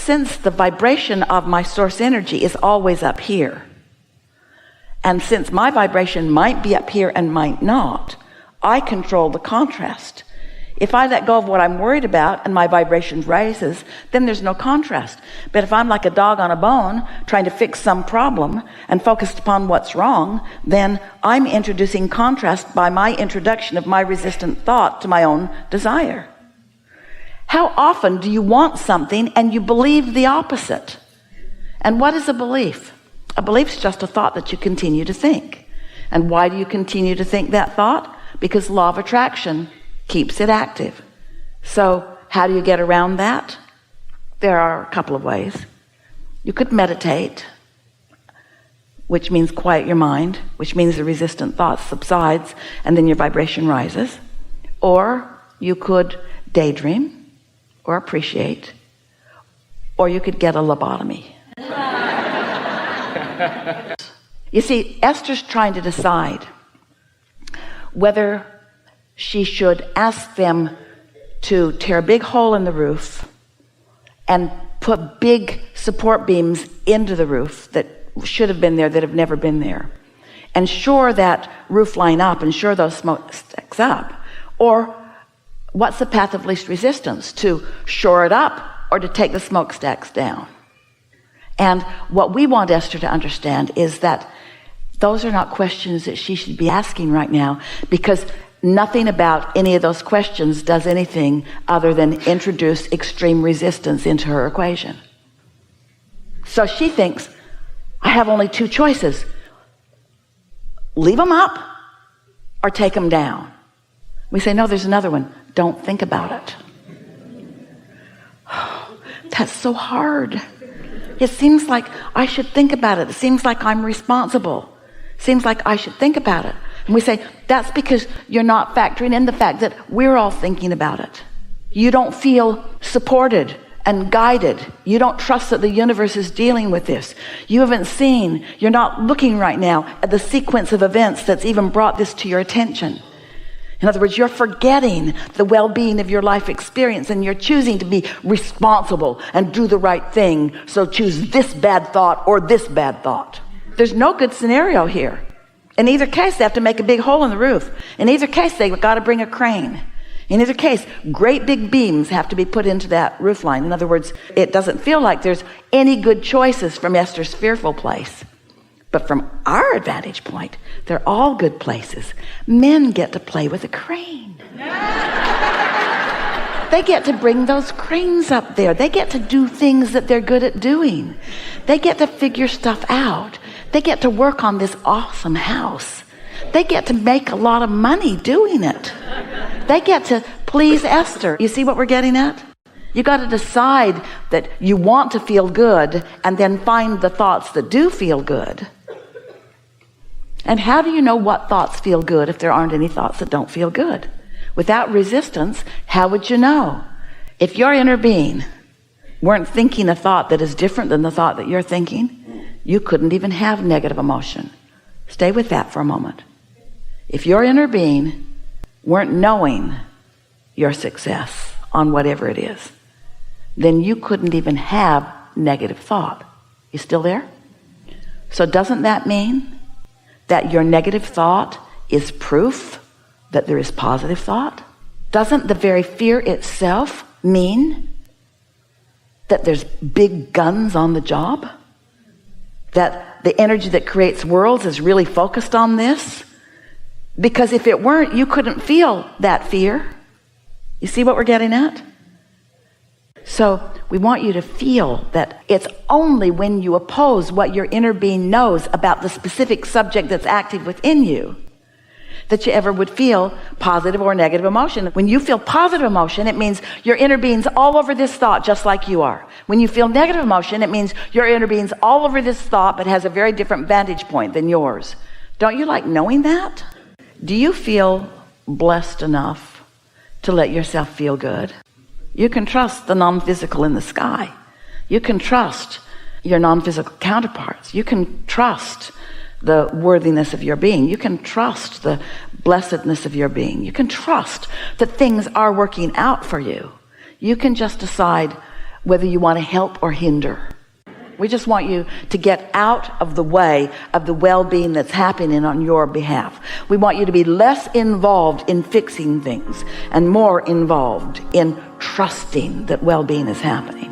since the vibration of my source energy is always up here, and since my vibration might be up here and might not, I control the contrast. If I let go of what I'm worried about and my vibration rises, then there's no contrast. But if I'm like a dog on a bone trying to fix some problem and focused upon what's wrong, then I'm introducing contrast by my introduction of my resistant thought to my own desire. How often do you want something and you believe the opposite? And what is a belief? A belief is just a thought that you continue to think. And why do you continue to think that thought? Because law of attraction keeps it active. So how do you get around that? There are a couple of ways. You could meditate, which means quiet your mind, which means the resistant thought subsides and then your vibration rises. Or you could daydream or appreciate, or you could get a lobotomy. You see, Esther's trying to decide whether she should ask them to tear a big hole in the roof and put big support beams into the roof that should have been there that have never been there, and shore that roof line up and shore those smokestacks up. Or what's the path of least resistance? To shore it up or to take the smokestacks down? And what we want Esther to understand is that those are not questions that she should be asking right now, because nothing about any of those questions does anything other than introduce extreme resistance into her equation. So she thinks, I have only two choices. Leave them up or take them down. We say, no, there's another one. Don't think about it. That's so hard. It seems like I should think about it. It seems like I'm responsible. It seems like I should think about it. And we say, that's because you're not factoring in the fact that we're all thinking about it. You don't feel supported and guided. You don't trust that the universe is dealing with this. You haven't seen, you're not looking right now at the sequence of events that's even brought this to your attention. In other words, you're forgetting the well-being of your life experience, and you're choosing to be responsible and do the right thing. So choose this bad thought or this bad thought. There's no good scenario here. In either case, they have to make a big hole in the roof. In either case, they've got to bring a crane. In either case, great big beams have to be put into that roof line. In other words, it doesn't feel like there's any good choices from Esther's fearful place. But from our advantage point, they're all good places. Men get to play with a crane. They get to bring those cranes up there. They get to do things that they're good at doing. They get to figure stuff out. They get to work on this awesome house. They get to make a lot of money doing it. They get to please Esther. You see what we're getting at? You got to decide that you want to feel good and then find the thoughts that do feel good. And how do you know what thoughts feel good if there aren't any thoughts that don't feel good? Without resistance, how would you know? If your inner being weren't thinking a thought that is different than the thought that you're thinking, you couldn't even have negative emotion. Stay with that for a moment. If your inner being weren't knowing your success on whatever it is, then you couldn't even have negative thought. You still there? So doesn't that mean that your negative thought is proof that there is positive thought? Doesn't the very fear itself mean that there's big guns on the job? That the energy that creates worlds is really focused on this? Because if it weren't, you couldn't feel that fear. You see what we're getting at? So we want you to feel that it's only when you oppose what your inner being knows about the specific subject that's active within you that you ever would feel positive or negative emotion. When you feel positive emotion, it means your inner being's all over this thought just like you are. When you feel negative emotion, it means your inner being's all over this thought but has a very different vantage point than yours. Don't you like knowing that? Do you feel blessed enough to let yourself feel good? You can trust the non-physical in the sky. You can trust your non-physical counterparts. You can trust the worthiness of your being. You can trust the blessedness of your being. You can trust that things are working out for you. You can just decide whether you want to help or hinder. We just want you to get out of the way of the well-being that's happening on your behalf. We want you to be less involved in fixing things and more involved in trusting that well-being is happening.